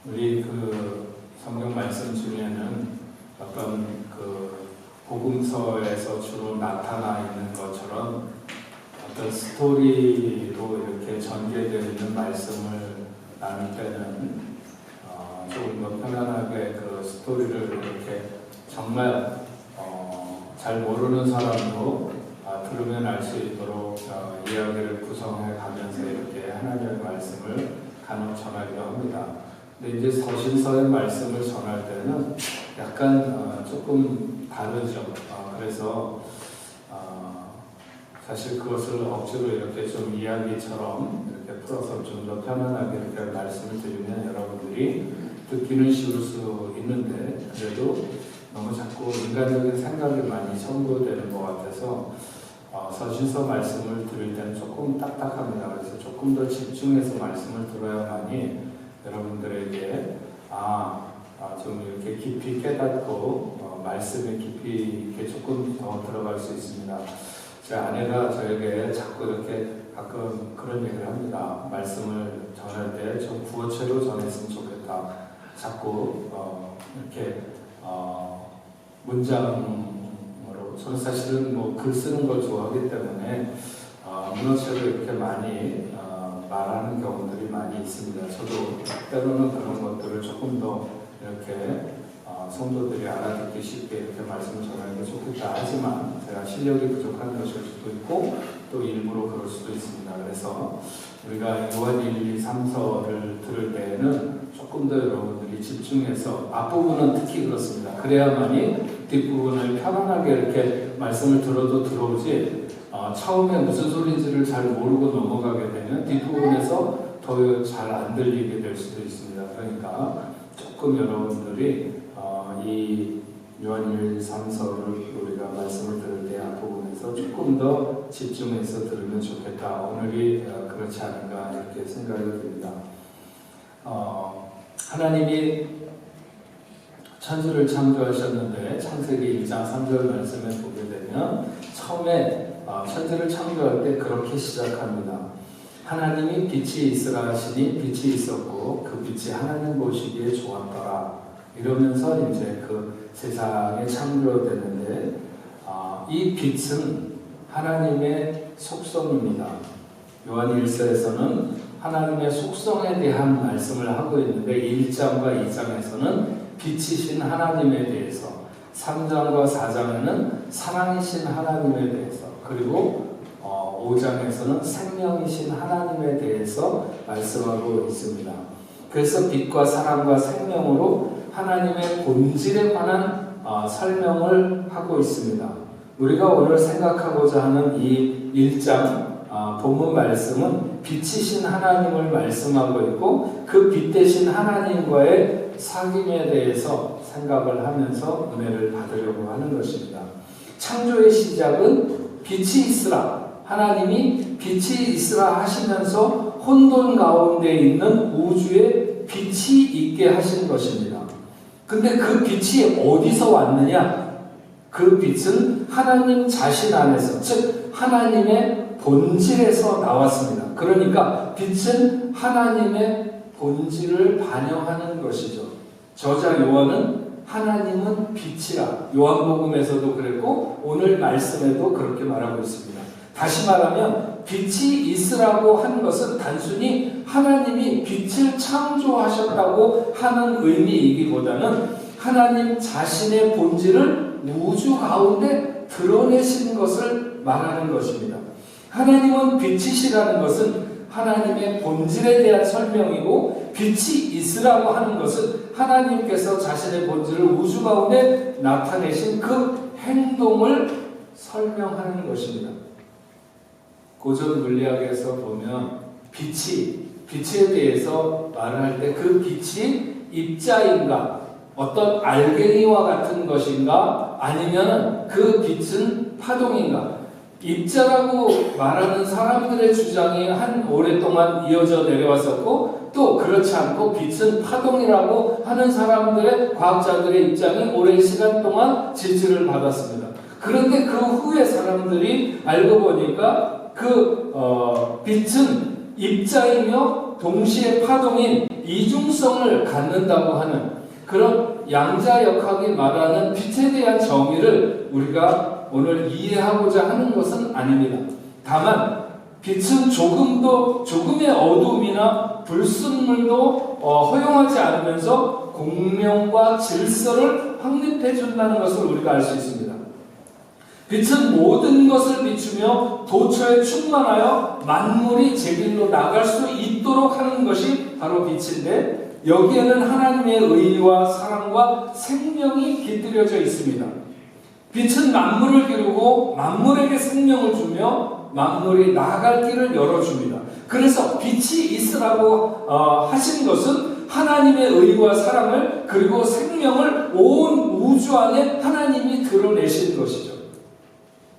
우리 그 성경 말씀 중에는 어떤 그 복음서에서 주로 나타나 있는 것처럼 어떤 스토리로 이렇게 전개되어 있는 말씀을 나눌 때는 조금 더 편안하게 그 스토리를 이렇게 정말 잘 모르는 사람도 들으면 알 수 있도록 이야기를 구성해 가면서 이렇게 하나님의 말씀을 간혹 전하기도 합니다. 근데 이제 서신서의 말씀을 전할 때는 약간 조금 다르죠. 그래서 사실 그것을 억지로 이렇게 좀 이야기처럼 이렇게 풀어서 좀 더 편안하게 이렇게 말씀을 드리면 여러분들이 듣기는 쉬울 수 있는데 그래도 너무 자꾸 인간적인 생각이 많이 첨부되는 것 같아서 서신서 말씀을 들을 때는 조금 딱딱합니다. 그래서 조금 더 집중해서 말씀을 들어야만이 여러분들에게 좀 이렇게 깊이 깨닫고 말씀에 깊이 이렇게 조금 더 들어갈 수 있습니다. 제 아내가 저에게 자꾸 이렇게 가끔 그런 얘기를 합니다. 말씀을 전할 때 좀 구어체로 전했으면 좋겠다. 자꾸 이렇게 문장으로 저는 사실은 뭐 글 쓰는 걸 좋아하기 때문에 문어체로 이렇게 많이 말하는 경우들이 많이 있습니다. 저도 때로는 그런 것들을 조금 더 이렇게 성도들이 알아듣기 쉽게 이렇게 말씀을 전하는 게 좋겠다 하지만 제가 실력이 부족한 것일 수도 있고 또 일부러 그럴 수도 있습니다. 그래서 우리가 요한 1, 2, 3서를 들을 때에는 조금 더 여러분들이 집중해서 앞부분은 특히 그렇습니다. 그래야만이 뒷부분을 편안하게 이렇게 말씀을 들어도 들어오지 처음에 무슨 소리인지를 잘 모르고 넘어가게 되면 뒷부분에서 더 잘 안 들리게 될 수도 있습니다. 그러니까 조금 여러분들이 이 요한 1, 3서를 우리가 말씀을 들을 때 앞부분에서 조금 더 집중해서 들으면 좋겠다. 오늘이 그렇지 않은가 이렇게 생각이 듭니다. 하나님이 천지를 창조하셨는데 창세기 1장 3절 말씀에 보게 되면 처음에 천지를 창조할 때 그렇게 시작합니다. 하나님이 빛이 있으라 하시니 빛이 있었고 그 빛이 하나님 보시기에 좋았더라. 이러면서 이제 그 세상에 창조되는데 이 빛은 하나님의 속성입니다. 요한 1서에서는 하나님의 속성에 대한 말씀을 하고 있는데 1장과 2장에서는 빛이신 하나님에 대해서 3장과 4장에는 사랑이신 하나님에 대해서 그리고 5장에서는 생명이신 하나님에 대해서 말씀하고 있습니다. 그래서 빛과 사랑과 생명으로 하나님의 본질에 관한 설명을 하고 있습니다. 우리가 오늘 생각하고자 하는 이 1장 본문 말씀은 빛이신 하나님을 말씀하고 있고 그 빛 대신 하나님과의 사귐에 대해서 생각을 하면서 은혜를 받으려고 하는 것입니다. 창조의 시작은 빛이 있으라 하나님이 빛이 있으라 하시면서 혼돈 가운데 있는 우주에 빛이 있게 하신 것입니다. 근데 그 빛이 어디서 왔느냐? 그 빛은 하나님 자신 안에서, 즉 하나님의 본질에서 나왔습니다. 그러니까 빛은 하나님의 본질을 반영하는 것이죠. 저자 요한은 하나님은 빛이라 요한복음에서도 그랬고 오늘 말씀에도 그렇게 말하고 있습니다. 다시 말하면 빛이 있으라고 한 것은 단순히 하나님이 빛을 창조하셨다고 하는 의미이기보다는 하나님 자신의 본질을 우주 가운데 드러내신 것을 말하는 것입니다. 하나님은 빛이시라는 것은 하나님의 본질에 대한 설명이고 빛이 있으라고 하는 것은 하나님께서 자신의 본질을 우주 가운데 나타내신 그 행동을 설명하는 것입니다. 고전 물리학에서 보면 빛에 대해서 말을 할 때 그 빛이 입자인가 어떤 알갱이와 같은 것인가 아니면 그 빛은 파동인가. 입자라고 말하는 사람들의 주장이 한 오랫동안 이어져 내려왔었고 또 그렇지 않고 빛은 파동이라고 하는 사람들의 과학자들의 입장이 오랜 시간 동안 지지를 받았습니다. 그런데 그 후에 사람들이 알고 보니까 그 빛은 입자이며 동시에 파동인 이중성을 갖는다고 하는 그런 양자역학이 말하는 빛에 대한 정의를 우리가 오늘 이해하고자 하는 것은 아닙니다. 다만 빛은 조금의 어둠이나 불순물도 허용하지 않으면서 공명과 질서를 확립해 준다는 것을 우리가 알 수 있습니다. 빛은 모든 것을 비추며 도처에 충만하여 만물이 제 길로 나갈 수 있도록 하는 것이 바로 빛인데, 여기에는 하나님의 의와 사랑과 생명이 깃들여져 있습니다. 빛은 만물을 기르고 만물에게 생명을 주며 만물이 나아갈 길을 열어줍니다. 그래서 빛이 있으라고 하신 것은 하나님의 의와 사랑을 그리고 생명을 온 우주 안에 하나님이 드러내신 것이죠.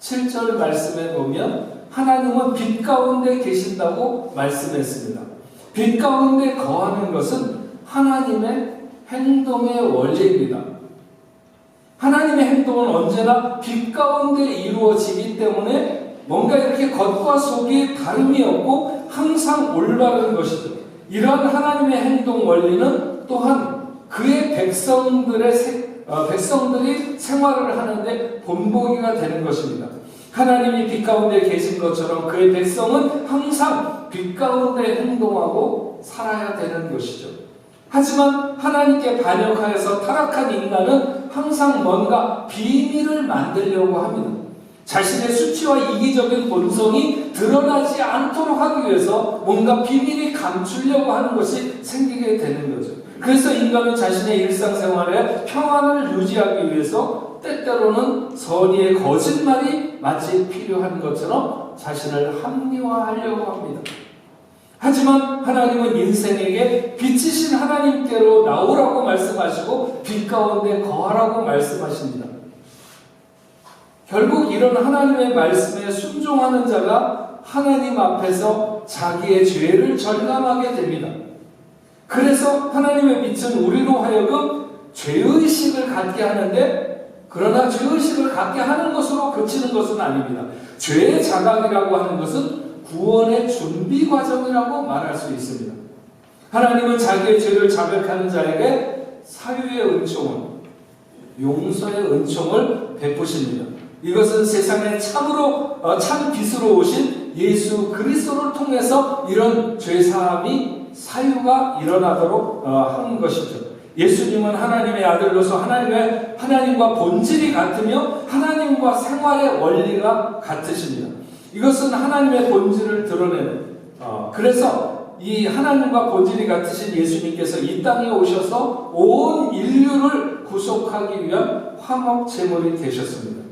7절 말씀에 보면 하나님은 빛 가운데 계신다고 말씀했습니다. 빛 가운데 거하는 것은 하나님의 행동의 원리입니다. 하나님의 행동은 언제나 빛 가운데 이루어지기 때문에 뭔가 이렇게 겉과 속이 다름이 없고 항상 올바른 것이죠. 이러한 하나님의 행동 원리는 또한 그의 백성들이 생활을 하는데 본보기가 되는 것입니다. 하나님이 빛 가운데 계신 것처럼 그의 백성은 항상 빛 가운데 행동하고 살아야 되는 것이죠. 하지만 하나님께 반역하여서 타락한 인간은 항상 뭔가 비밀을 만들려고 합니다. 자신의 수치와 이기적인 본성이 드러나지 않도록 하기 위해서 뭔가 비밀이 감추려고 하는 것이 생기게 되는 거죠. 그래서 인간은 자신의 일상생활에 평안을 유지하기 위해서 때때로는 선의의 거짓말이 마치 필요한 것처럼 자신을 합리화하려고 합니다. 하지만 하나님은 인생에게 빛이신 하나님께로 나오라고 말씀하시고 빛 가운데 거하라고 말씀하십니다. 결국 이런 하나님의 말씀에 순종하는 자가 하나님 앞에서 자기의 죄를 절감하게 됩니다. 그래서 하나님의 빛은 우리로 하여금 죄의식을 갖게 하는데, 그러나 죄의식을 갖게 하는 것으로 그치는 것은 아닙니다. 죄의 자각이라고 하는 것은 구원의 준비 과정이라고 말할 수 있습니다. 하나님은 자기의 죄를 자백하는 자에게 사유의 은총을, 용서의 은총을 베푸십니다. 이것은 세상에 참 빛으로 오신 예수 그리스도를 통해서 이런 죄사함이 사유가 일어나도록 하는 것이죠. 예수님은 하나님의 아들로서 하나님과 본질이 같으며 하나님과 생활의 원리가 같으십니다. 이것은 하나님의 본질을 드러내는, 그래서 이 하나님과 본질이 같으신 예수님께서 이 땅에 오셔서 온 인류를 구속하기 위한 화목 제물이 되셨습니다.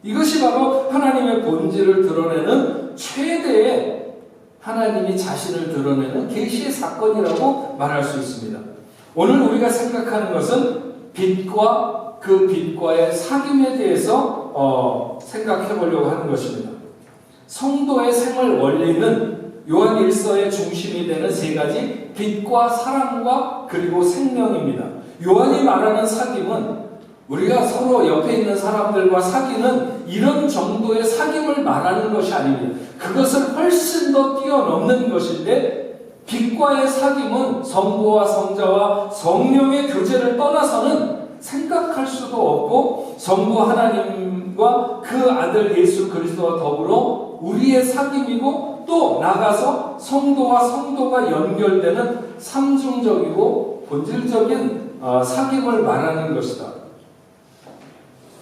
이것이 바로 하나님의 본질을 드러내는 최대의 하나님이 자신을 드러내는 계시의 사건이라고 말할 수 있습니다. 오늘 우리가 생각하는 것은 빛과 그 빛과의 사귐에 대해서 생각해 보려고 하는 것입니다. 성도의 생활 원리는 요한 1서의 중심이 되는 세 가지 빛과 사랑과 그리고 생명입니다. 요한이 말하는 사귐은 우리가 서로 옆에 있는 사람들과 사귀는 이런 정도의 사귐을 말하는 것이 아닙니다. 그것을 훨씬 더 뛰어넘는 것인데, 빛과의 사귐은 성부와 성자와 성령의 교제를 떠나서는 생각할 수도 없고, 성부 하나님과 그 아들 예수 그리스도와 더불어 우리의 사귐이고, 또 나가서 성도와 성도가 연결되는 삼중적이고 본질적인 사귐을 말하는 것이다.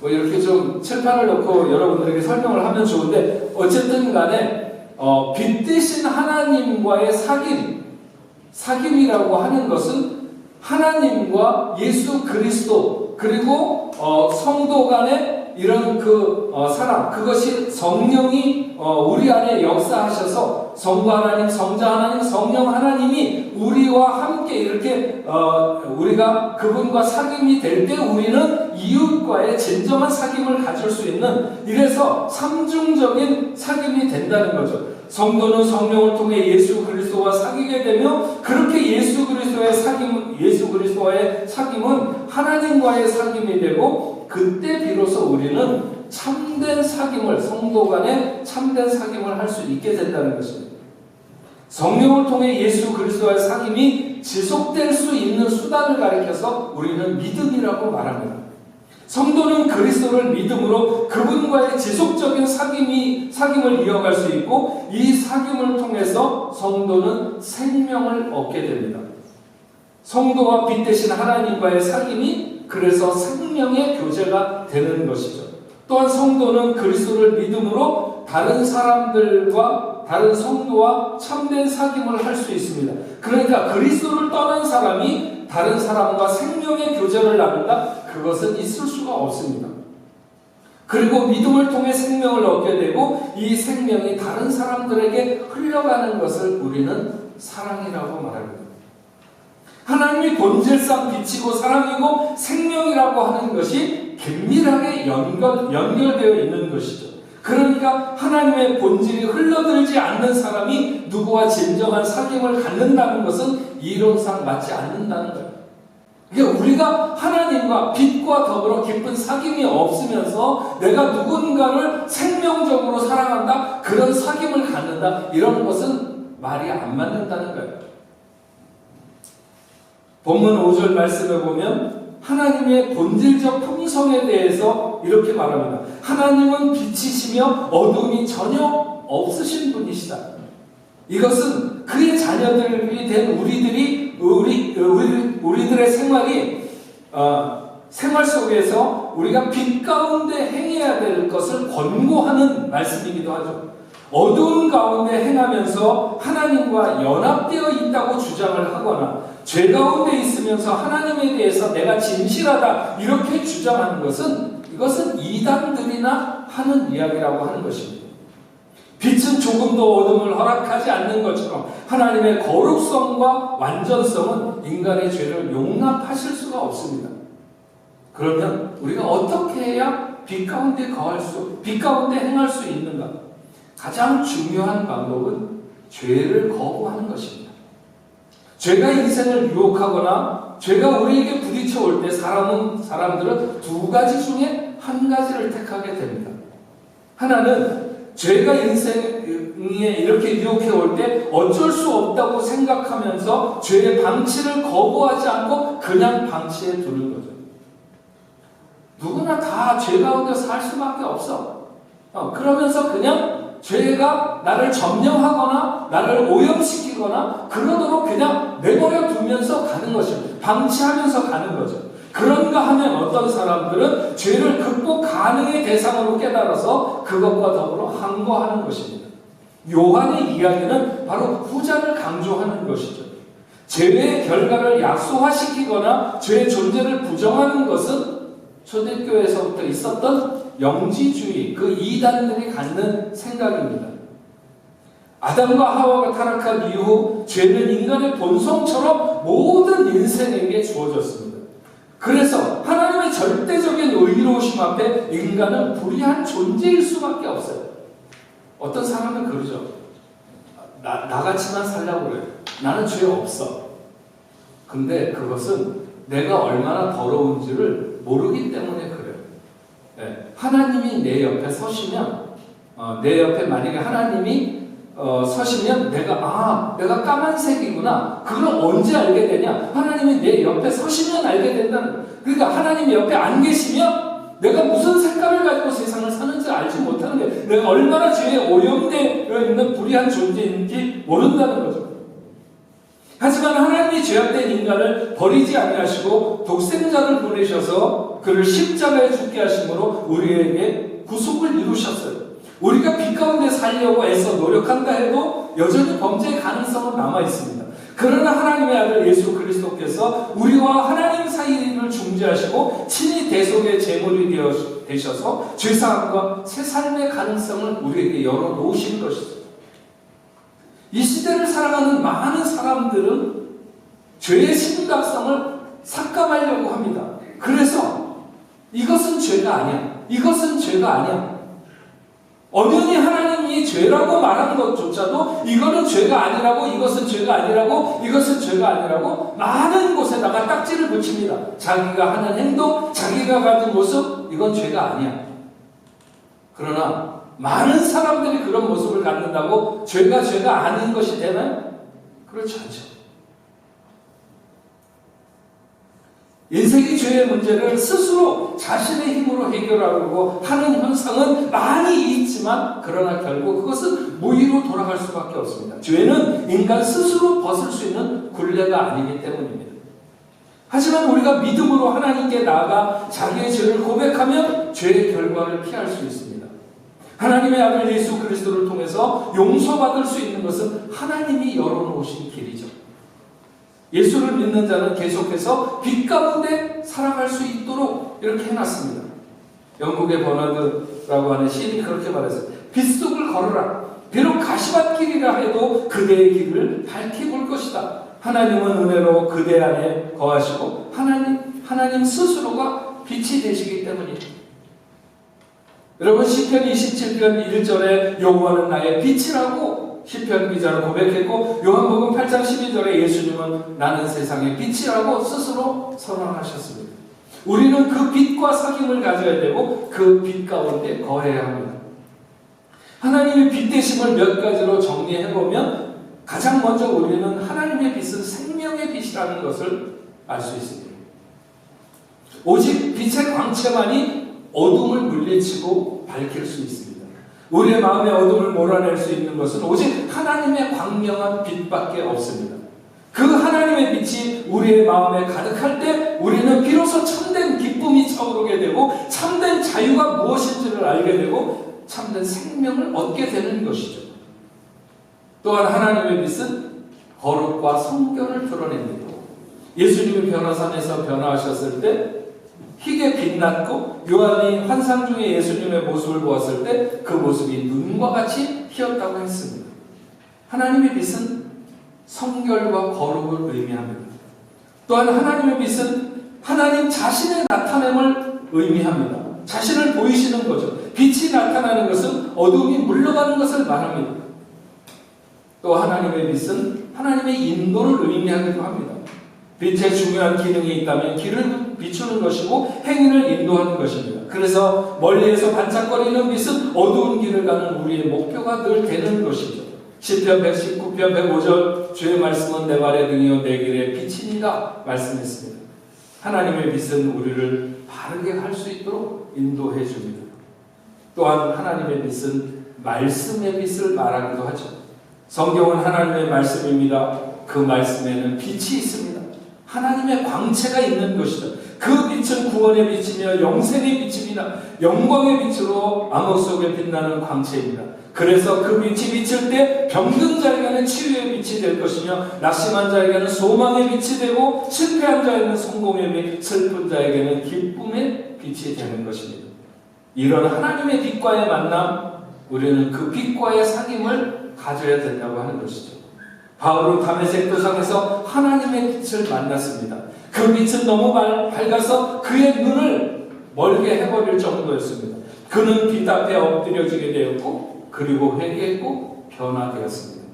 이렇게 좀 칠판을 놓고 여러분들에게 설명을 하면 좋은데, 어쨌든 간에 빛 대신 하나님과의 사귐이라고 하는 것은 하나님과 예수 그리스도 그리고 성도 간의 이런 사랑, 그것이 성령이 우리 안에 역사하셔서 성부 하나님, 성자 하나님, 성령 하나님이 우리와 함께 이렇게 우리가 그분과 사귐이 될 때 우리는 이웃과의 진정한 사귐을 가질 수 있는, 이래서 삼중적인 사귐이 된다는 거죠. 성도는 성령을 통해 예수 그리스도와 사귀게 되며, 그렇게 예수 그리스도와의 사귐은 하나님과의 사귐이 되고, 그때 비로소 우리는 참된 사귐을, 성도 간의 참된 사귐을 할 수 있게 된다는 것입니다. 성령을 통해 예수 그리스도와의 사귐이 지속될 수 있는 수단을 가리켜서 우리는 믿음이라고 말합니다. 성도는 그리스도를 믿음으로 그분과의 지속적인 사귐을 이어갈 수 있고, 이 사귐을 통해서 성도는 생명을 얻게 됩니다. 성도와 빛 대신 하나님과의 사귐이 그래서 생명의 교제가 되는 것이죠. 또한 성도는 그리스도를 믿음으로 다른 사람들과 다른 성도와 참된 사귐을 할 수 있습니다. 그러니까 그리스도를 떠난 사람이 다른 사람과 생명의 교제를 나눈다? 그것은 있을 수가 없습니다. 그리고 믿음을 통해 생명을 얻게 되고 이 생명이 다른 사람들에게 흘러가는 것을 우리는 사랑이라고 말합니다. 하나님이 본질상 빛이고 사랑이고 생명이라고 하는 것이 긴밀하게 연결되어 있는 것이죠. 그러니까 하나님의 본질이 흘러들지 않는 사람이 누구와 진정한 사귐을 갖는다는 것은 이론상 맞지 않는다는 거예요. 그러니까 우리가 하나님과 빛과 더불어 깊은 사귐이 없으면서 내가 누군가를 생명적으로 사랑한다, 그런 사귐을 갖는다, 이런 것은 말이 안 맞는다는 거예요. 본문 5절 말씀에 보면 하나님의 본질적 품성에 대해서 이렇게 말합니다. 하나님은 빛이시며 어둠이 전혀 없으신 분이시다. 이것은 그의 자녀들이 된 우리들의 생활 속에서 우리가 빛 가운데 행해야 될 것을 권고하는 말씀이기도 하죠. 어두운 가운데 행하면서 하나님과 연합되어 있다고 주장을 하거나 죄 가운데 있으면서 하나님에 대해서 내가 진실하다 이렇게 주장하는 것은, 이것은 이단들이나 하는 이야기라고 하는 것입니다. 빛은 조금도 어둠을 허락하지 않는 것처럼 하나님의 거룩성과 완전성은 인간의 죄를 용납하실 수가 없습니다. 그러면 우리가 어떻게 해야 빛 가운데 행할 수 있는가? 가장 중요한 방법은 죄를 거부하는 것입니다. 죄가 인생을 유혹하거나 죄가 우리에게 부딪혀 올 때 사람들은 두 가지 중에 한 가지를 택하게 됩니다. 하나는 죄가 인생에 이렇게 유혹해 올 때 어쩔 수 없다고 생각하면서 죄의 방치를 거부하지 않고 그냥 방치해 두는 거죠. 누구나 다 죄 가운데 살 수밖에 없어. 그러면서 그냥 죄가 나를 점령하거나 나를 오염시키거나 그러도록 그냥 내버려 두면서 가는 것입니다. 방치하면서 가는 거죠. 그런가 하면 어떤 사람들은 죄를 극복 가능의 대상으로 깨달아서 그것과 더불어 항거하는 것입니다. 요한의 이야기는 바로 후자를 강조하는 것이죠. 죄의 결과를 약소화시키거나 죄의 존재를 부정하는 것은 초대교회에서부터 있었던 영지주의, 그 이단들이 갖는 생각입니다. 아담과 하와가 타락한 이후 죄는 인간의 본성처럼 모든 인생에게 주어졌습니다. 그래서 하나님의 절대적인 의로우심 앞에 인간은 불의한 존재일 수밖에 없어요. 어떤 사람은 그러죠. 나같이만 살려고 그래요. 나는 죄 없어. 근데 그것은 내가 얼마나 더러운지를 모르기 때문에 그래요. 네. 하나님이 내 옆에 서시면, 내 옆에 만약에 하나님이 서시면 내가 까만색이구나. 그걸 언제 알게 되냐? 하나님이 내 옆에 서시면 알게 된다는. 그러니까 하나님이 옆에 안 계시면 내가 무슨 색깔을 가지고 세상을 사는지 알지 못하는 게, 내가 얼마나 죄에 오염되어 있는 불의한 존재인지 모른다는 거죠. 하지만 하나님이 죄악된 인간을 버리지 아니하시고 독생자를 보내셔서 그를 십자가에 죽게 하심으로 우리에게 구속을 이루셨어요. 우리가 빛 가운데 살려고 애써 노력한다 해도 여전히 범죄의 가능성은 남아 있습니다. 그러나 하나님의 아들 예수 그리스도께서 우리와 하나님 사이를 중재하시고 친히 대속의 제물이 되셔서 죄사함과 새 삶의 가능성을 우리에게 열어놓으신 것이죠. 이 시대를 살아가는 많은 사람들은 죄의 심각성을 삭감하려고 합니다. 그래서 이것은 죄가 아니야. 이것은 죄가 아니야. 엄연히 하나님이 죄라고 말하는 것조차도 이거는 죄가 아니라고, 이것은 죄가 아니라고, 이것은 죄가 아니라고 많은 곳에다가 딱지를 붙입니다. 자기가 하는 행동, 자기가 가진 모습, 이건 죄가 아니야. 그러나 많은 사람들이 그런 모습을 갖는다고 죄가 아닌 것이 되나요? 그렇지 않죠. 인생의 죄의 문제를 스스로 자신의 힘으로 해결하려고 하는 현상은 많이 있지만 그러나 결국 그것은 무의로 돌아갈 수밖에 없습니다. 죄는 인간 스스로 벗을 수 있는 굴레가 아니기 때문입니다. 하지만 우리가 믿음으로 하나님께 나아가 자기의 죄를 고백하면 죄의 결과를 피할 수 있습니다. 하나님의 아들 예수 그리스도를 통해서 용서받을 수 있는 것은 하나님이 열어놓으신 길이죠. 예수를 믿는 자는 계속해서 빛 가운데 살아갈 수 있도록 이렇게 해놨습니다. 영국의 버나드라고 하는 시인이 그렇게 말했어요. 빛 속을 걸어라. 비록 가시밭길이라 해도 그대의 길을 밝히 볼 것이다. 하나님은 은혜로 그대 안에 거하시고 하나님 스스로가 빛이 되시기 때문입니다. 여러분 시편 27편 1절에 여호와는 나의 빛이라고 시편 기자는 고백했고 요한복음 8장 12절에 예수님은 나는 세상의 빛이라고 스스로 선언하셨습니다. 우리는 그 빛과 사귐을 가져야 되고 그 빛 가운데 거해야 합니다. 하나님의 빛 되심을 몇 가지로 정리해보면 가장 먼저 우리는 하나님의 빛은 생명의 빛이라는 것을 알 수 있습니다. 오직 빛의 광채만이 어둠을 물리치고 밝힐 수 있습니다. 우리의 마음의 어둠을 몰아낼 수 있는 것은 오직 하나님의 광명한 빛밖에 없습니다. 그 하나님의 빛이 우리의 마음에 가득할 때 우리는 비로소 참된 기쁨이 차오르게 되고 참된 자유가 무엇인지를 알게 되고 참된 생명을 얻게 되는 것이죠. 또한 하나님의 빛은 거룩과 성결을 드러냅니다. 예수님이 변화산에서 변화하셨을 때 희게 빛났고 요한이 환상 중에 예수님의 모습을 보았을 때 그 모습이 눈과 같이 희었다고 했습니다. 하나님의 빛은 성결과 거룩을 의미합니다. 또한 하나님의 빛은 하나님 자신의 나타남을 의미합니다. 자신을 보이시는 거죠. 빛이 나타나는 것은 어둠이 물러가는 것을 말합니다. 또 하나님의 빛은 하나님의 인도를 의미하기도 합니다. 빛의 중요한 기능이 있다면 길을 비추는 것이고 행인을 인도하는 것입니다. 그래서 멀리에서 반짝거리는 빛은 어두운 길을 가는 우리의 목표가 늘 되는 것이죠. 시편 119편 105절 주의 말씀은 내 발의 등이요 내 길의 빛이니라 말씀했습니다. 하나님의 빛은 우리를 바르게 할 수 있도록 인도해 줍니다. 또한 하나님의 빛은 말씀의 빛을 말하기도 하죠. 성경은 하나님의 말씀입니다. 그 말씀에는 빛이 있습니다. 하나님의 광채가 있는 것이죠. 그 빛은 구원의 빛이며 영생의 빛입니다. 영광의 빛으로 암흑 속에 빛나는 광채입니다. 그래서 그 빛이 비칠 때 병든 자에게는 치유의 빛이 될 것이며 낙심한 자에게는 소망의 빛이 되고 실패한 자에게는 성공의 빛, 슬픈 자에게는 기쁨의 빛이 되는 것입니다. 이런 하나님의 빛과의 만남, 우리는 그 빛과의 사귐을 가져야 된다고 하는 것이죠. 바울은 다메섹 도상에서 하나님의 빛을 만났습니다. 그 빛은 너무 밝아서 그의 눈을 멀게 해버릴 정도였습니다. 그는 빛 앞에 엎드려지게 되었고 그리고 회개했고 변화되었습니다.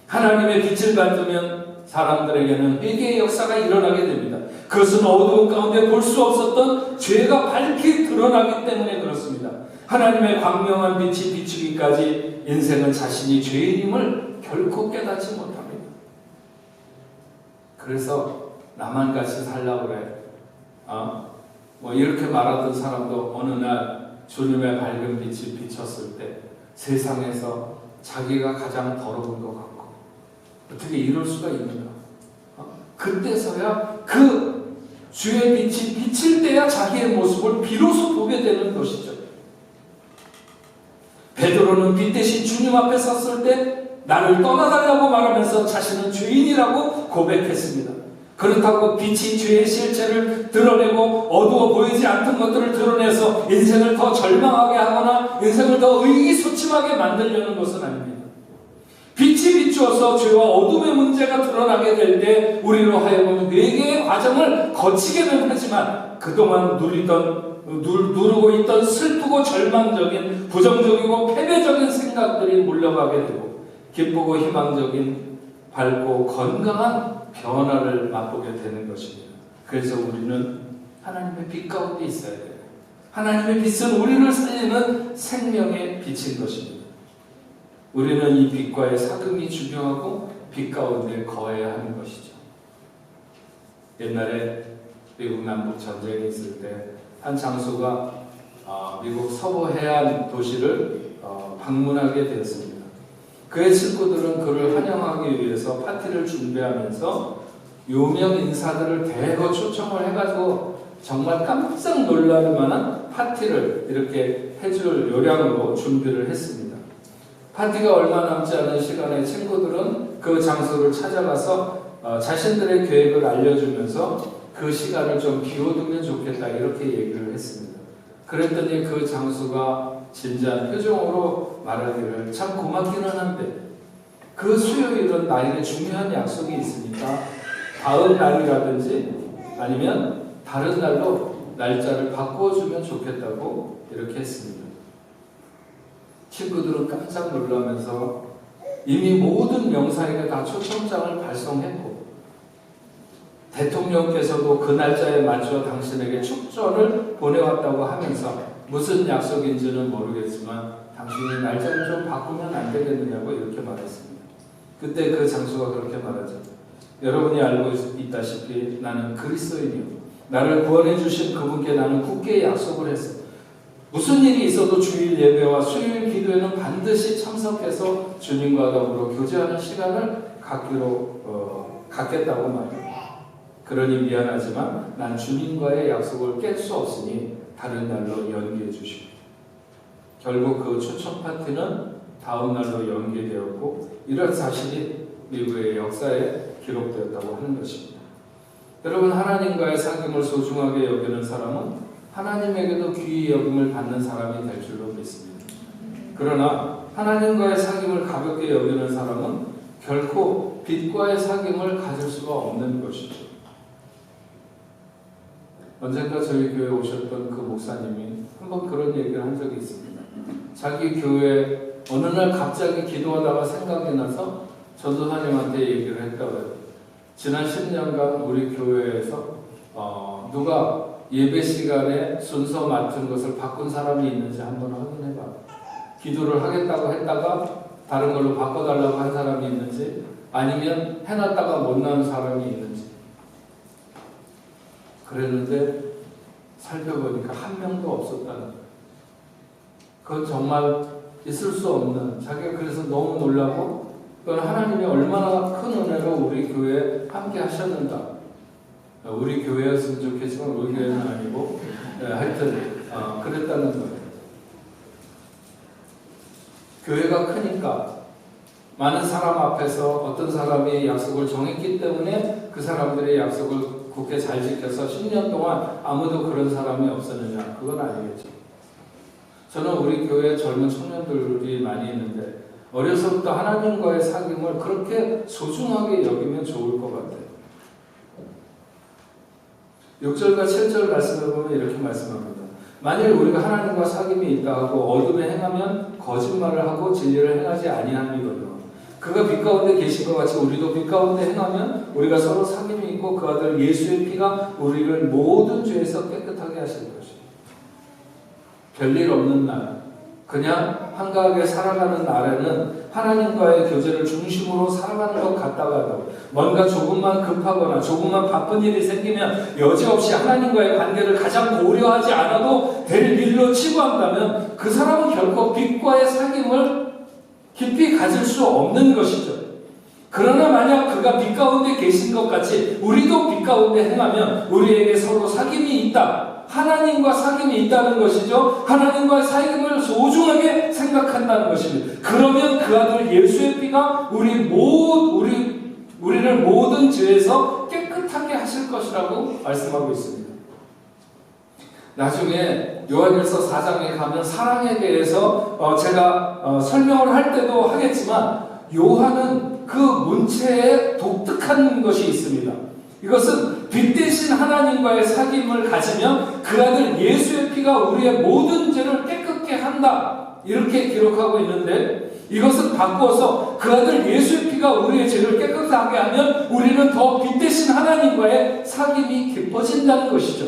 하나님의 빛을 받으면 사람들에게는 회개의 역사가 일어나게 됩니다. 그것은 어두운 가운데 볼 수 없었던 죄가 밝히 드러나기 때문에 그렇습니다. 하나님의 광명한 빛이 비추기까지 인생은 자신이 죄인임을 결코 깨닫지 못합니다. 그래서 나만 같이 살라고 그래. 뭐 이렇게 말하던 사람도 어느 날 주님의 밝은 빛이 비쳤을 때 세상에서 자기가 가장 더러운 것 같고 어떻게 이럴 수가 있는가? 그때서야 그 주의 빛이 비칠 때야 자기의 모습을 비로소 보게 되는 것이죠. 베드로는 빛 대신 주님 앞에 섰을 때 나를 떠나달라고 말하면서 자신은 죄인이라고 고백했습니다. 그렇다고 빛이 죄의 실체를 드러내고 어두워 보이지 않던 것들을 드러내서 인생을 더 절망하게 하거나 인생을 더 의기소침하게 만들려는 것은 아닙니다. 빛이 비추어서 죄와 어둠의 문제가 드러나게 될 때 우리로 하여금 회개의 과정을 거치게는 하지만 그동안 누르고 있던 슬프고 절망적인 부정적이고 패배적인 생각들이 물러가게 되고 기쁘고 희망적인 밝고 건강한 변화를 맛보게 되는 것입니다. 그래서 우리는 하나님의 빛 가운데 있어야 돼요. 하나님의 빛은 우리를 살리는 생명의 빛인 것입니다. 우리는 이 빛과의 사귐이 중요하고 빛 가운데 거해야 하는 것이죠. 옛날에 미국 남북 전쟁이 있을 때 한 장수가 미국 서부 해안 도시를 방문하게 되었습니다. 그의 친구들은 그를 환영하기 위해서 파티를 준비하면서 유명 인사들을 대거 초청을 해가지고 정말 깜짝 놀랄 만한 파티를 이렇게 해줄 요량으로 준비를 했습니다. 파티가 얼마 남지 않은 시간에 친구들은 그 장소를 찾아가서 자신들의 계획을 알려주면서 그 시간을 좀 비워두면 좋겠다 이렇게 얘기를 했습니다. 그랬더니 그 장수가 진지한 표정으로 말하기를 참 고맙기는 한데 그 수요일은 나에게 중요한 약속이 있으니까 다음 날이라든지 아니면 다른 날로 날짜를 바꿔주면 좋겠다고 이렇게 했습니다. 친구들은 깜짝 놀라면서 이미 모든 명사에게 다 초청장을 발송했고 대통령께서도 그 날짜에 맞춰 당신에게 축전을 보내왔다고 하면서 무슨 약속인지는 모르겠지만 당신이 날짜를 좀 바꾸면 안 되겠느냐고 이렇게 말했습니다. 그때 그 장수가 그렇게 말하죠. 여러분이 알고 있다시피 나는 그리스도인이요. 나를 구원해 주신 그분께 나는 굳게 약속을 했어. 무슨 일이 있어도 주일 예배와 수요일 기도에는 반드시 참석해서 주님과 더불어 교제하는 시간을 갖겠다고 말해요. 그러니 미안하지만 난 주님과의 약속을 깰 수 없으니 다른 날로 연기해 주시오. 결국 그 초청 파티는 다음 날로 연기되었고 이런 사실이 미국의 역사에 기록되었다고 하는 것입니다. 여러분, 하나님과의 사귐을 소중하게 여기는 사람은 하나님에게도 귀히 여김을 받는 사람이 될 줄로 믿습니다. 그러나 하나님과의 사귐을 가볍게 여기는 사람은 결코 빛과의 사귐을 가질 수가 없는 것이죠. 언젠가 저희 교회에 오셨던 그 목사님이 한번 그런 얘기를 한 적이 있습니다. 자기 교회 어느 날 갑자기 기도하다가 생각이 나서 전도사님한테 얘기를 했다고요. 지난 10년간 우리 교회에서 누가 예배 시간에 순서 맡은 것을 바꾼 사람이 있는지 한번 확인해봐. 기도를 하겠다고 했다가 다른 걸로 바꿔달라고 한 사람이 있는지 아니면 해놨다가 못 나온 사람이 있는지. 그랬는데 살펴보니까 한 명도 없었다는 거예요. 그건 정말 있을 수 없는, 자기가 그래서 너무 놀라고 그건 하나님이 얼마나 큰 은혜로 우리 교회에 함께 하셨는가. 우리 교회였으면 좋겠지만 우리 교회는 아니고 하여튼 그랬다는 거예요. 교회가 크니까 많은 사람 앞에서 어떤 사람이 약속을 정했기 때문에 그 사람들의 약속을 굳게 잘 지켜서 10년 동안 아무도 그런 사람이 없었느냐? 그건 아니겠죠. 저는 우리 교회 젊은 청년들이 많이 있는데 어려서부터 하나님과의 사귐을 그렇게 소중하게 여기면 좋을 것 같아요. 6절과 7절 말씀을 보면 이렇게 말씀합니다. 만일 우리가 하나님과 사귐이 있다 하고 어둠에 행하면 거짓말을 하고 진리를 행하지 아니함이거든요. 그가 빛 가운데 계신 것 같이 우리도 빛 가운데 행하면 우리가 서로 사귐이 있고 그 아들 예수의 피가 우리를 모든 죄에서 깨끗하게 하실 것입니다. 별일 없는 날, 그냥 한가하게 살아가는 날에는 하나님과의 교제를 중심으로 살아가는 것 같다가도 뭔가 조금만 급하거나 조금만 바쁜 일이 생기면 여지없이 하나님과의 관계를 가장 고려하지 않아도 될 일로 치부한다면 그 사람은 결코 빛과의 사귐을 깊이 가질 수 없는 것이죠. 그러나 만약 그가 빛 가운데 계신 것 같이 우리도 빛 가운데 행하면 우리에게 서로 사귐이 있다. 하나님과 사귐이 있다는 것이죠. 하나님과의 사귐을 소중하게 생각한다는 것입니다. 그러면 그 아들 예수의 피가 우리를 모든 죄에서 깨끗하게 하실 것이라고 말씀하고 있습니다. 나중에 요한일서 4장에 가면 사랑에 대해서 제가 설명을 할 때도 하겠지만 요한은 그 문체에 독특한 것이 있습니다. 이것은 빛 대신 하나님과의 사귐을 가지면 그 아들 예수의 피가 우리의 모든 죄를 깨끗게 한다. 이렇게 기록하고 있는데 이것은 바꾸어서 그 아들 예수의 피가 우리의 죄를 깨끗하게 하면 우리는 더 빛 대신 하나님과의 사귐이 깊어진다는 것이죠.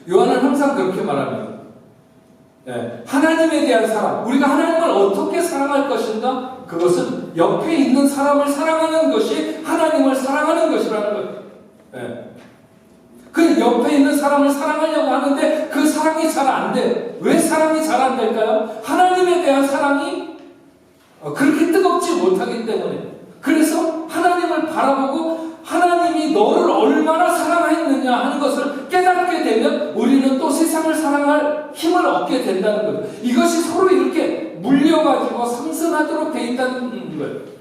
요한은 항상 그렇게 말합니다. 하나님에 대한 사랑, 우리가 하나님을 어떻게 사랑할 것인가? 그것은 옆에 있는 사람을 사랑하는 것이 하나님을 사랑하는 것이라는 거예요. 그 옆에 있는 사람을 사랑하려고 하는데 그 사랑이 잘 안 돼. 왜 사랑이 잘 안 될까요? 하나님에 대한 사랑이 그렇게 뜨겁지 못하기 때문에. 그래서 하나님을 바라보고 하나님이 너를 얼마나 사랑했느냐 하는 것을 깨닫게 되면 우리는 또 세상을 사랑할 힘을 얻게 된다는 거예요. 이것이 서로 이렇게 물려가지고 상승하도록 돼 있다는 거예요.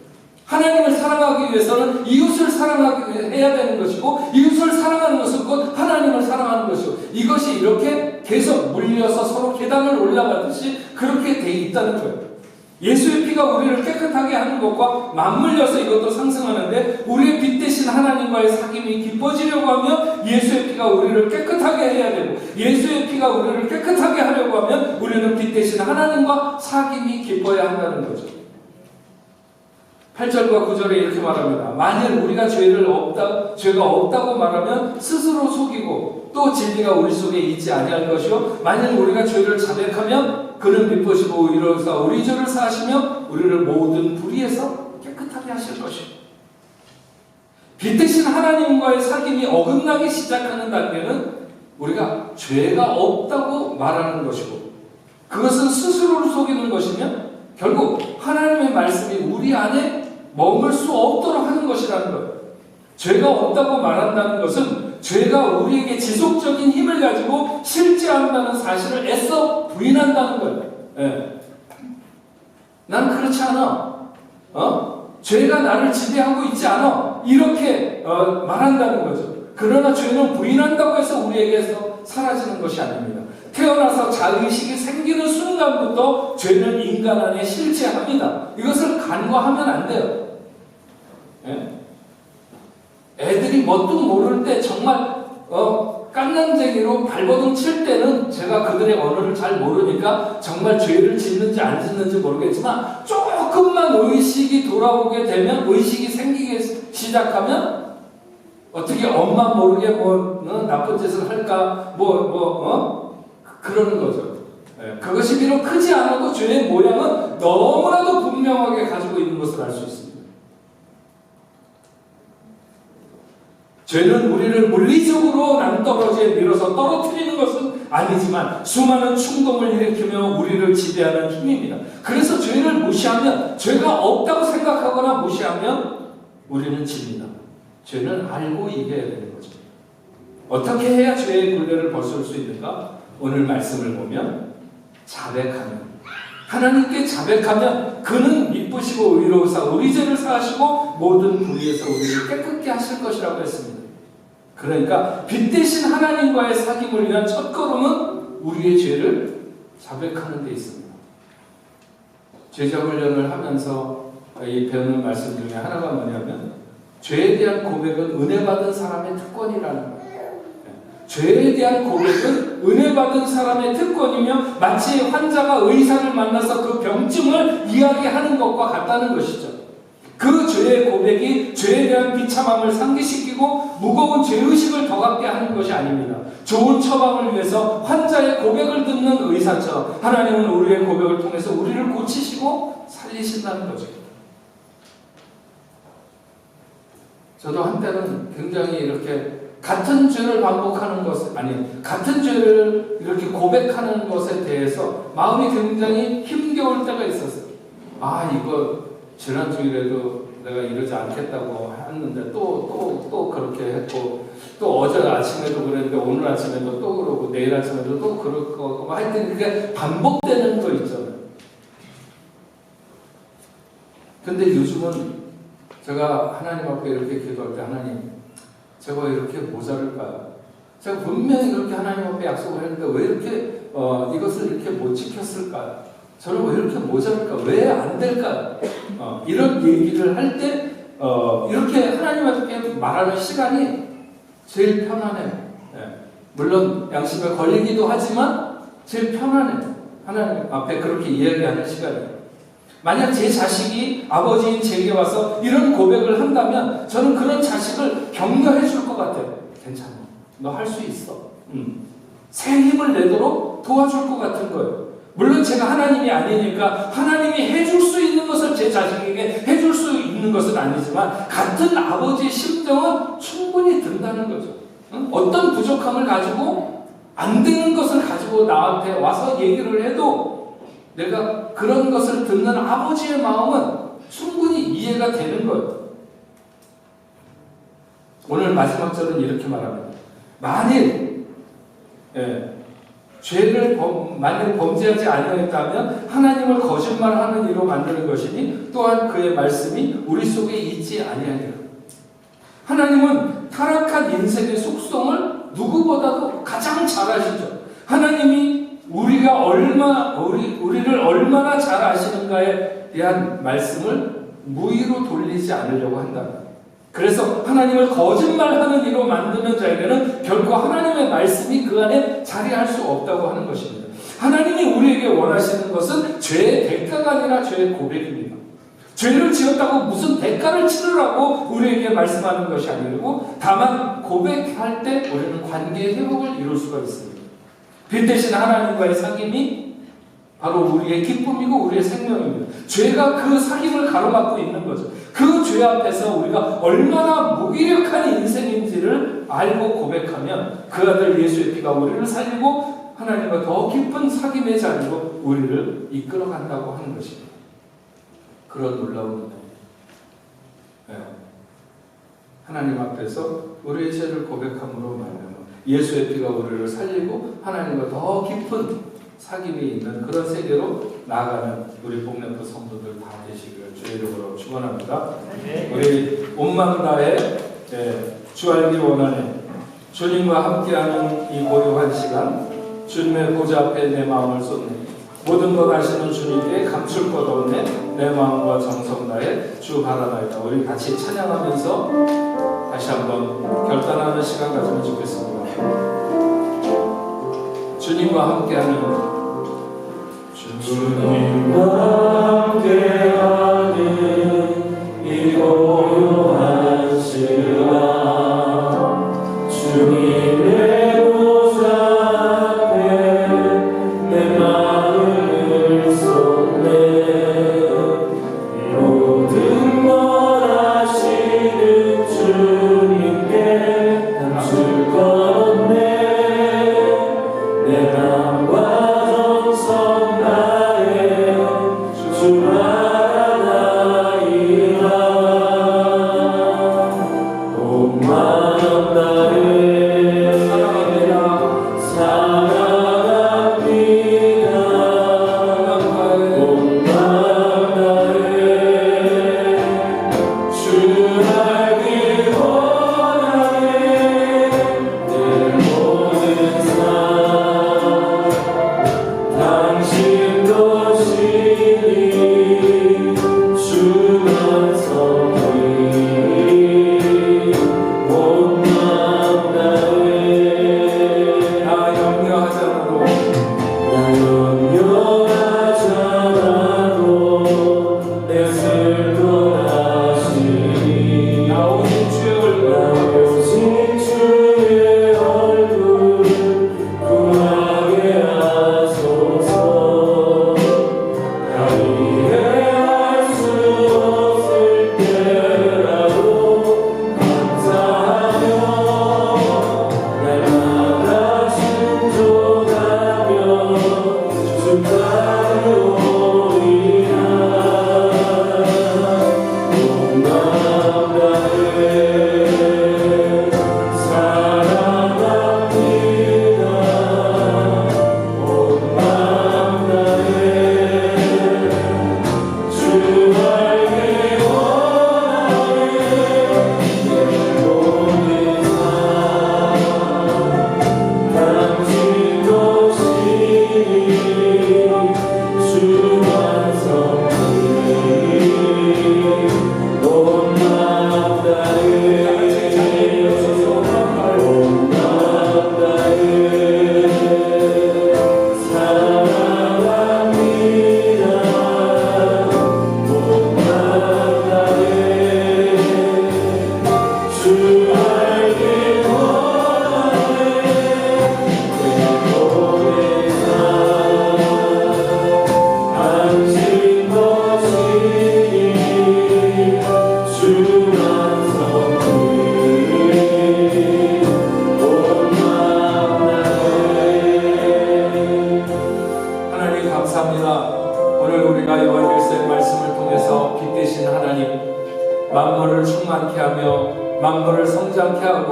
하나님을 사랑하기 위해서는 이웃을 사랑해야 되는 것이고, 이웃을 사랑하는 것은 곧 하나님을 사랑하는 것이고, 이것이 이렇게 계속 물려서 서로 계단을 올라가듯이 그렇게 돼 있다는 거예요. 예수의 피가 우리를 깨끗하게 하는 것과 맞물려서 이것도 상승하는데, 우리의 빛 대신 하나님과의 사귐이 깊어지려고 하면 예수의 피가 우리를 깨끗하게 해야 되고, 예수의 피가 우리를 깨끗하게 하려고 하면 우리는 빛 대신 하나님과 사귐이 깊어야 한다는 거죠. 8절과 9절에 이렇게 말합니다. 만일 우리가 죄가 없다고 말하면 스스로 속이고 또 진리가 우리 속에 있지 아니할 것이요, 만일 우리가 죄를 자백하면 그는 미쁘시고 의로우사 우리 죄를 사하시며 우리를 모든 불의에서 깨끗하게 하실 것이요. 빛 대신 하나님과의 사귐이 어긋나기 시작하는 단계는 우리가 죄가 없다고 말하는 것이고, 그것은 스스로를 속이는 것이며 결국 하나님의 말씀이 우리 안에 머물 수 없도록 하는 것이라는 거예요. 죄가 없다고 말한다는 것은 죄가 우리에게 지속적인 힘을 가지고 실제한다는 사실을 애써 부인한다는 거예요. 난 그렇지 않아. 죄가 나를 지배하고 있지 않아. 이렇게 말한다는 거죠. 그러나 죄는 부인한다고 해서 우리에게서 사라지는 것이 아닙니다. 태어나서 자의식이 생기는 순간부터 죄는 인간 안에 실체합니다. 이것을 간과하면 안 돼요. 애들이 뭣도 모를 때 정말 깐난쟁이로 발버둥 칠 때는 제가 그들의 언어를 잘 모르니까 정말 죄를 짓는지 안 짓는지 모르겠지만, 조금만 의식이 돌아오게 되면, 의식이 생기기 시작하면 어떻게 엄마 모르게 나쁜 짓을 할까 그러는 거죠. 그것이 비록 크지 않아도 죄의 모양은 너무나도 분명하게 가지고 있는 것을 알 수 있습니다. 죄는 우리를 물리적으로 낭떠러지에 밀어서 떨어뜨리는 것은 아니지만 수많은 충동을 일으키며 우리를 지배하는 힘입니다. 그래서 죄를 무시하면, 죄가 없다고 생각하거나 무시하면 우리는 집니다. 죄는 알고 이겨야 되는 거죠. 어떻게 해야 죄의 굴레를 벗을 수 있는가? 오늘 말씀을 보면 자백하면, 하나님께 자백하면 그는 미쁘시고 의로우사 우리 죄를 사하시고 모든 불의에서 우리를 깨끗게 하실 것이라고 했습니다. 그러니까 빛 대신 하나님과의 사귐을 위한 첫걸음은 우리의 죄를 자백하는 데 있습니다. 제자 훈련을 하면서 이 배우는 말씀 중에 하나가 뭐냐면, 죄에 대한 고백은 은혜 받은 사람의 특권이라는 거예요. 죄에 대한 고백은 은혜 받은 사람의 특권이며 마치 환자가 의사를 만나서 그 병증을 이야기하는 것과 같다는 것이죠. 그 죄의 고백이 죄에 대한 비참함을 상기시키고 무거운 죄의식을 더 갖게 하는 것이 아닙니다. 좋은 처방을 위해서 환자의 고백을 듣는 의사처럼 하나님은 우리의 고백을 통해서 우리를 고치시고 살리신다는 거죠. 저도 한때는 굉장히 이렇게 같은 죄를 반복하는 것, 같은 죄를 이렇게 고백하는 것에 대해서 마음이 굉장히 힘겨울 때가 있었어요. 이거 지난주일에도 내가 이러지 않겠다고 했는데 또 그렇게 했고, 또 어제 아침에도 그랬는데 오늘 아침에도 또 그러고 내일 아침에도 또 그럴 거고, 하여튼 그게 반복되는 거 있잖아요. 근데 요즘은 제가 하나님 앞에 이렇게 기도할 때, 하나님, 제가 이렇게 모자랄까요? 제가 분명히 그렇게 하나님 앞에 약속을 했는데 왜 이렇게 이것을 이렇게 못 지켰을까요? 저는 왜 이렇게 모자랄까? 왜 안 될까요? 이런 얘기를 할 때 이렇게 하나님 앞에 말하는 시간이 제일 편안해요. 물론 양심에 걸리기도 하지만 제일 편안해요. 하나님 앞에 그렇게 이야기하는 시간이에요. 만약 제 자식이 아버지인 제게 와서 이런 고백을 한다면 저는 그런 자식을 격려해 줄 것 같아요. 괜찮아. 너 할 수 있어. 새 힘을 내도록 도와줄 것 같은 거예요. 물론 제가 하나님이 아니니까 하나님이 해줄 수 있는 것을 제 자식에게 해줄 수 있는 것은 아니지만 같은 아버지의 심정은 충분히 든다는 거죠. 어떤 부족함을 가지고 안 되는 것을 가지고 나한테 와서 얘기를 해도 내가 그런 것을 듣는 아버지의 마음은 충분히 이해가 되는 거예요. 오늘 마지막 절은 이렇게 말합니다. 만일 죄를 만일 범죄하지 아니하였다면 하나님을 거짓말하는 이로 만드는 것이니 또한 그의 말씀이 우리 속에 있지 아니하리라. 하나님은 타락한 인생의 속성을 누구보다도 가장 잘 아시죠. 하나님이 우리를 얼마나 잘 아시는가에 대한 말씀을 무의로 돌리지 않으려고 한다. 그래서 하나님을 거짓말하는 이로 만드는 자에게는 결코 하나님의 말씀이 그 안에 자리할 수 없다고 하는 것입니다. 하나님이 우리에게 원하시는 것은 죄의 대가가 아니라 죄의 고백입니다. 죄를 지었다고 무슨 대가를 치르라고 우리에게 말씀하는 것이 아니고 다만 고백할 때 우리는 관계의 회복을 이룰 수가 있습니다. 빛 대신 하나님과의 사귐이 바로 우리의 기쁨이고 우리의 생명입니다. 죄가 그 사귐을 가로막고 있는 거죠. 그 죄 앞에서 우리가 얼마나 무기력한 인생인지를 알고 고백하면 그 아들 예수의 피가 우리를 살리고 하나님과 더 깊은 사귐의 자리로 우리를 이끌어간다고 하는 것입니다. 그런 놀라운 은혜입니다. 하나님 앞에서 우리의 죄를 고백함으로 말하면 예수의 피가 우리를 살리고 하나님과 더 깊은 사귐이 있는 그런 세계로 나아가는 우리 복내포 성도들 다 되시기를 주의 이름으로 축원합니다. 우리 온 마음 다해 주 알기 원하네. 주님과 함께하는 이 고요한 시간, 주님의 보좌 앞에 내 마음을 쏟네. 모든 것 아시는 주님께 감출 것 없네. 내 마음과 정성 다해 주 바라나이다. 우리 같이 찬양하면서 다시 한번 결단하는 시간 가지면 좋겠습니다. 주님과 함께하는 주님과 함께하는 이 고요한 시간 주님의 보좌 앞에 내 마음을 쏟네. 모든 것 아시는 주님께 감출 것 없네. 내 마음과 정성 다해 주 바라나이다. 온 마음 다해 사랑합니다. 온 마음 다해 주 알기 원하네. 내 모든 삶 당신도 시니 주만 섬기 모든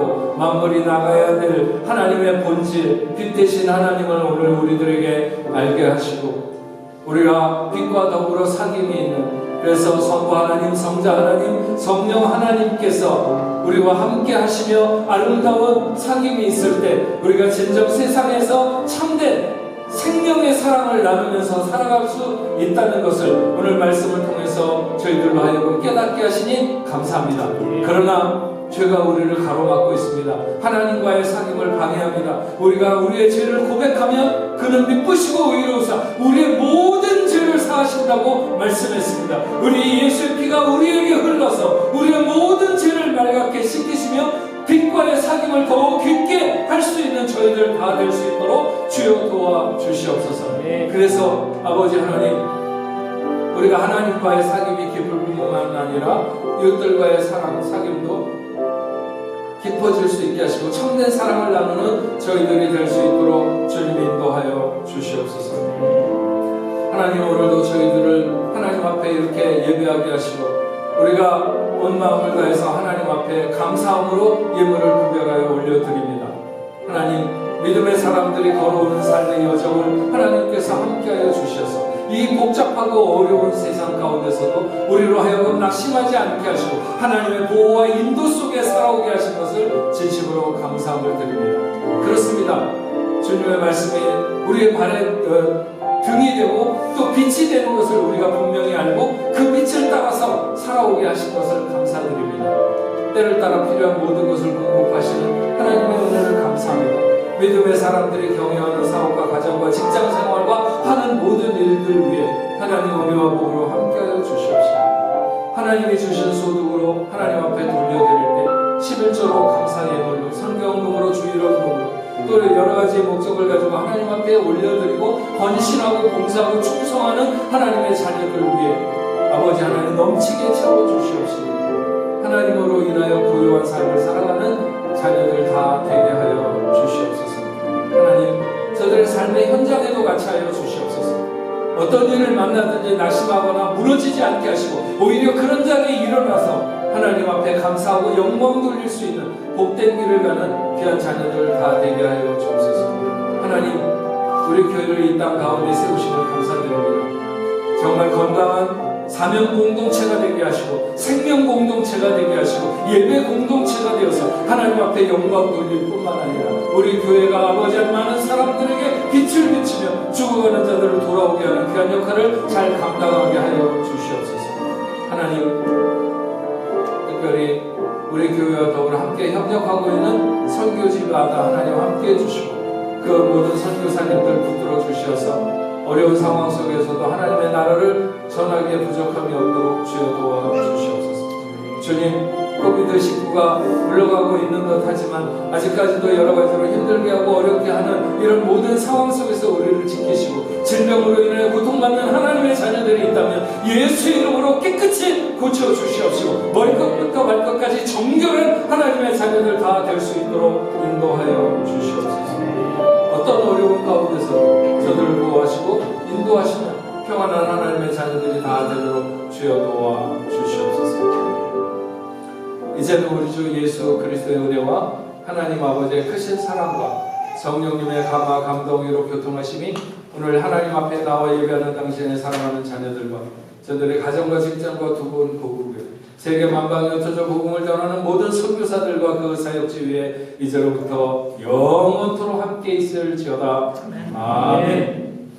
되고 만물이 나가야 될 하나님의 본질, 빛 대신 하나님을 오늘 우리들에게 알게 하시고 우리가 빛과 더불어 사귐이 있는, 그래서 성부 하나님, 성자 하나님, 성령 하나님께서 우리와 함께 하시며 아름다운 사귐이 있을 때 우리가 진정 세상에서 참된 생명의 사랑을 나누면서 살아갈 수 있다는 것을 오늘 말씀을 통해서 저희들로 하여금 깨닫게 하시니 감사합니다. 그러나 죄가 우리를 가로막고 있습니다. 하나님과의 사귐을 방해합니다. 우리가 우리의 죄를 고백하면 그는 미쁘시고 의로우사 우리의 모든 죄를 사하신다고 말씀했습니다. 우리 예수의 피가 우리에게 흘러서 우리의 모든 죄를 맑게 씻기시며 빛과의 사귐을 더욱 깊게 할 수 있는 저희들 다 될 수 있도록 주여 도와주시옵소서. 그래서 아버지 하나님, 우리가 하나님과의 사귐이 깊을 뿐만 아니라 이웃들과의 사귐도 깊어질 수 있게 하시고 참된 사랑을 나누는 저희들이 될 수 있도록 주님 인도하여 주시옵소서. 하나님, 오늘도 저희들을 하나님 앞에 이렇게 예배하게 하시고 우리가 온 마음을 다해서 하나님 앞에 감사함으로 예물을 구별하여 올려드립니다. 하나님, 믿음의 사람들이 걸어오는 삶의 여정을 하나님께서 함께하여 주셔서 이 복잡하고 어려운 세상 가운데서도 우리로 하여금 낙심하지 않게 하시고 하나님의 보호와 인도 속에 살아오게 하신 것을 진심으로 감사함을 드립니다. 그렇습니다. 주님의 말씀이 우리의 발에 등이 되고 또 빛이 되는 것을 우리가 분명히 알고 그 빛을 따라서 살아오게 하신 것을 감사드립니다. 때를 따라 필요한 모든 것을 공급하시는 하나님의 은혜를 감사합니다. 믿음의 사람들이 경영하는 사업과 가정과 직장 생활과 하는 모든 일들 위해 하나님 은혜와 복으로 함께하여 주시옵시고 하나님이 주신 소득으로 하나님 앞에 돌려드릴 때 11조로 감사의 예물로 성경금으로 주일원금으로 또 여러 가지 목적을 가지고 하나님 앞에 올려드리고 헌신하고 봉사하고 충성하는 하나님의 자녀들 위해 아버지 하나님 넘치게 채워주시옵시고 하나님으로 인하여 부유한 삶을 살아가는 자녀들 다 되게 하여 주시옵소서. 하나님, 저들의 삶의 현장에도 같이 하여 주시옵소서. 어떤 일을 만나든지 낙심하거나 무너지지 않게 하시고 오히려 그런 자리에 일어나서 하나님 앞에 감사하고 영광 돌릴 수 있는 복된 길을 가는 귀한 자녀들 다 되게 하여 주옵소서. 하나님, 우리 교회를 이 땅 가운데 세우심을 감사드립니다. 정말 건강한 사명 공동체가 되게 하시고 생명 공동체가 되게 하시고 예배 공동체가 되어서 하나님 앞에 영광 돌릴 뿐만 아니라 우리 교회가 아버지 많은 사람들에게 빛을 비치며 죽어가는 자들을 돌아오게 하는 귀한 역할을 잘 감당하게 하여 주시옵소서. 하나님, 특별히 우리 교회와 더불어 함께 협력하고 있는 선교지마다 하나님 함께 해주시고 그 모든 선교사님들 붙들어 주셔서 어려운 상황 속에서도 하나님의 나라를 전하기에 부족함이 없도록 주여 도와주시옵소서. 주님, 코비드19가 물러가고 있는 듯 하지만 아직까지도 여러 가지로 힘들게 하고 어렵게 하는 이런 모든 상황 속에서 우리를 지키시고 질병으로 인해 고통받는 하나님의 자녀들이 있다면 예수의 이름으로 깨끗이 고쳐주시옵시고 머리끝부터 발끝까지 정결한 하나님의 자녀들 다 될 수 있도록 인도하여 주시옵소서. 어떤 어려운 가운데서 저들을 보호하시고 인도하시는 평안한 하나님의 자녀들이 다 되도록 주여 도와주시옵소서. 이제는 우리 주 예수 그리스도의 은혜와 하나님 아버지의 크신 사랑과 성령님의 감화 감동으로 교통하심이 오늘 하나님 앞에 나와 예배하는 당신의 사랑하는 자녀들과 저들의 가정과 직장과 두분 고국에 세계 만방에 흩어져 복음을 전하는 모든 선교사들과 그 사역지 위에 이제로부터 영원토록 함께 있을지어다. 아멘.